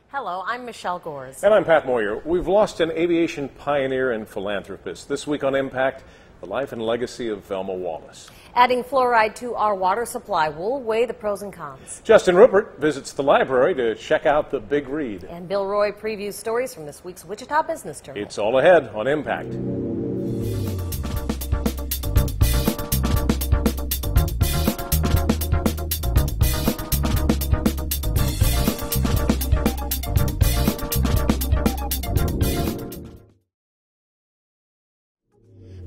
Hello, I'm Michelle Gores. And I'm Pat Moyer. We've lost an aviation pioneer and philanthropist. This week on Impact, the life and legacy of Velma Wallace. Adding fluoride to our water supply will weigh the pros and cons. Justin Rupert visits the library to check out the big read. And Bill Roy previews stories from this week's Wichita Business Journal. It's all ahead on Impact.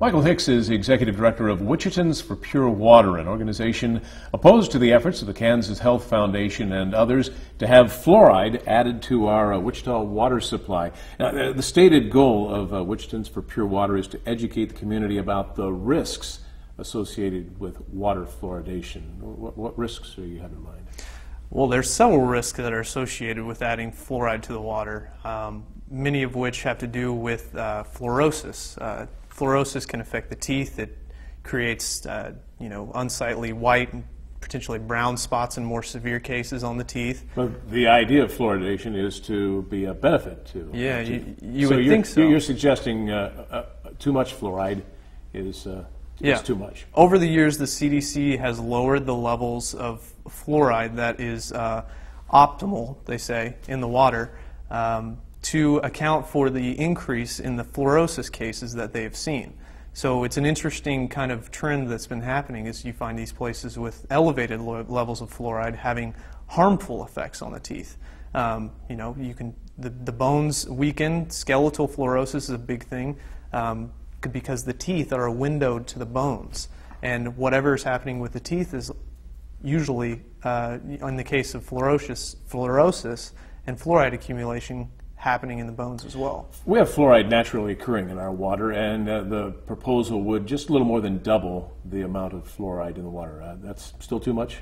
Michael Hicks is the executive director of Wichitans for Pure Water, an organization opposed to the efforts of the Kansas Health Foundation and others to have fluoride added to our Wichita water supply. Now, the stated goal of Wichitans for Pure Water is to educate the community about the risks associated with water fluoridation. What risks do you have in mind? Well, there's several risks that are associated with adding fluoride to the water, many of which have to do with fluorosis. Fluorosis can affect the teeth. It creates, unsightly white and potentially brown spots in more severe cases on the teeth. But the idea of fluoridation is to be a benefit to. Yeah, you would think so. You're suggesting too much fluoride is too much. Over the years, the CDC has lowered the levels of fluoride that is optimal, they say, in the water. To account for the increase in the fluorosis cases that they have seen. So it's an interesting kind of trend that's been happening is you find these places with elevated levels of fluoride having harmful effects on the teeth. The bones weaken, skeletal fluorosis is a big thing because the teeth are a window to the bones. And whatever is happening with the teeth is usually, in the case of fluorosis and fluoride accumulation, happening in the bones as well. We have fluoride naturally occurring in our water, and the proposal would just a little more than double the amount of fluoride in the water. That's still too much?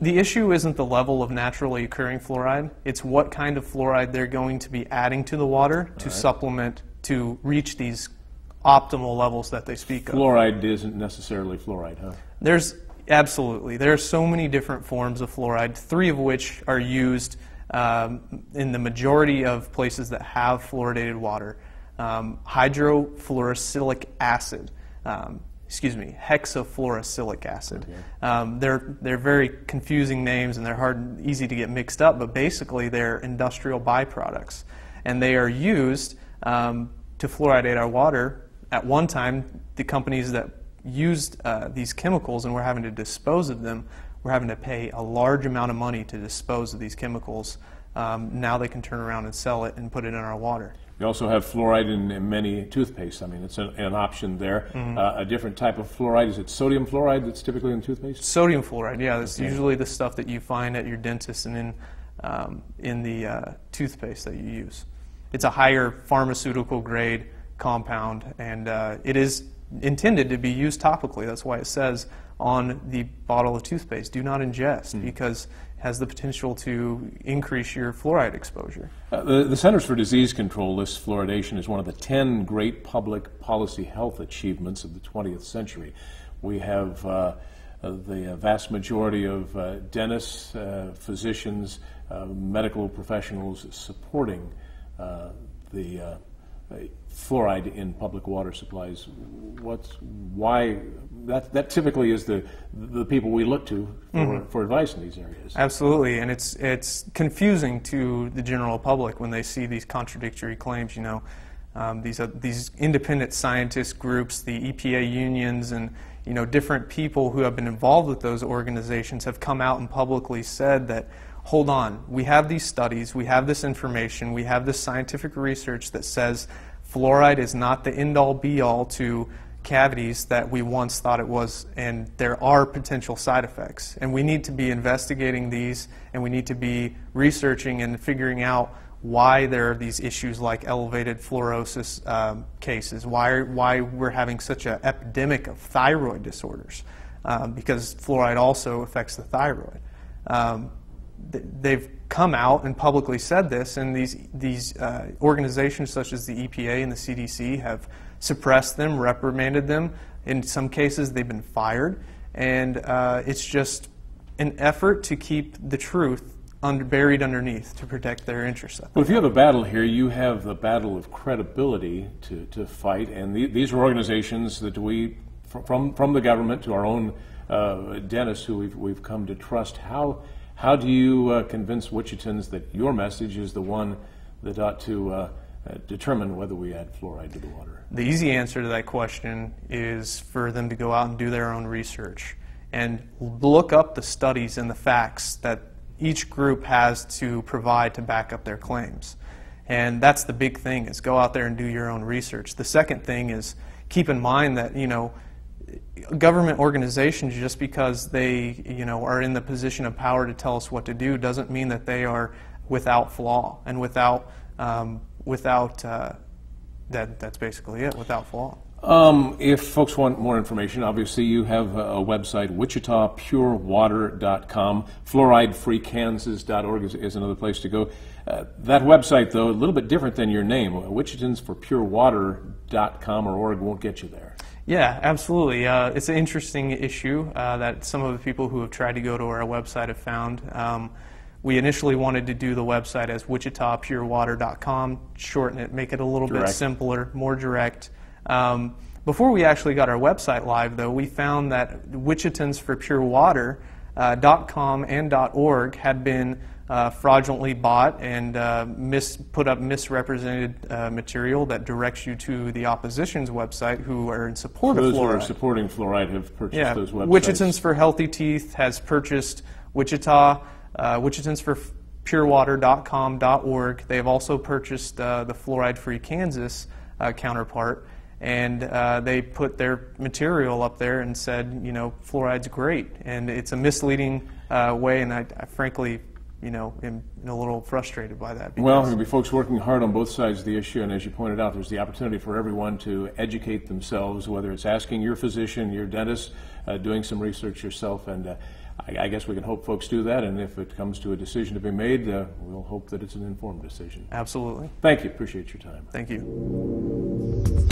The issue isn't the level of naturally occurring fluoride, it's what kind of fluoride they're going to be adding to the water to supplement to reach these optimal levels that they speak of. Fluoride isn't necessarily fluoride, huh? Absolutely. There are so many different forms of fluoride, 3 of which are used in the majority of places that have fluoridated water. Hydrofluorosilicic acid, hexafluorosilicic acid. Okay. They're very confusing names and they're easy to get mixed up, but basically they're industrial byproducts. And they are used to fluoridate our water. At one time, the companies that used these chemicals and were having to dispose of them we're having to pay a large amount of money to dispose of these chemicals. Now they can turn around and sell it and put it in our water. We also have fluoride in many toothpaste. I mean, it's an option there. Mm-hmm. A different type of fluoride, is it sodium fluoride that's typically in toothpaste? Sodium fluoride, yeah. That's usually the stuff that you find at your dentist and in the toothpaste that you use. It's a higher pharmaceutical grade compound, and it is intended to be used topically. That's why it says on the bottle of toothpaste, do not ingest, because it has the potential to increase your fluoride exposure. The Centers for Disease Control lists fluoridation as one of the 10 great public policy health achievements of the 20th century. We have the vast majority of dentists, physicians, medical professionals supporting the fluoride in public water supplies. Why that typically is the people we look to for advice in these areas. Absolutely, and it's confusing to the general public when they see these contradictory claims. These independent scientist groups, the EPA unions, and different people who have been involved with those organizations have come out and publicly said that, hold on, we have these studies, we have this information, we have this scientific research that says fluoride is not the end-all be-all to cavities that we once thought it was, and there are potential side effects. And we need to be investigating these, and we need to be researching and figuring out why there are these issues like elevated fluorosis cases, why we're having such an epidemic of thyroid disorders, because fluoride also affects the thyroid. They've come out and publicly said this, and these organizations such as the EPA and the CDC have suppressed them, reprimanded them. In some cases, they've been fired, and it's just an effort to keep the truth buried underneath to protect their interests. Well, if you have a battle here, you have the battle of credibility to fight, and these are organizations that we, from the government to our own dentists who we've come to trust. How do you convince Wichitans that your message is the one that ought to determine whether we add fluoride to the water? The easy answer to that question is for them to go out and do their own research and look up the studies and the facts that each group has to provide to back up their claims. And that's the big thing, is go out there and do your own research. The second thing is keep in mind that, government organizations, just because they, are in the position of power to tell us what to do, doesn't mean that they are without flaw and that's basically it, without flaw. If folks want more information, obviously you have a website, wichitapurewater.com. Fluoridefreekansas.org is another place to go. That website, though, a little bit different than your name. Wichitansforpurewater.com or org won't get you there. Yeah, absolutely. It's an interesting issue that some of the people who have tried to go to our website have found. We initially wanted to do the website as wichitapurewater.com, shorten it, make it a little bit simpler, more direct. Before we actually got our website live, though, we found that Wichitansforpurewater.com and .org had been fraudulently bought and put up misrepresented material that directs you to the opposition's website, who are in support of fluoride. Those who are supporting fluoride have purchased those websites. Wichitans for Healthy Teeth has purchased Wichita, Wichitansforpurewater.com.org. They have also purchased the Fluoride-Free Kansas counterpart, and they put their material up there and said, fluoride's great. And it's a misleading way, and I frankly, am a little frustrated by that. Well, there'll be folks working hard on both sides of the issue, and as you pointed out, there's the opportunity for everyone to educate themselves, whether it's asking your physician, your dentist, doing some research yourself, and I guess we can hope folks do that, and if it comes to a decision to be made, we'll hope that it's an informed decision. Absolutely. Thank you. Appreciate your time. Thank you.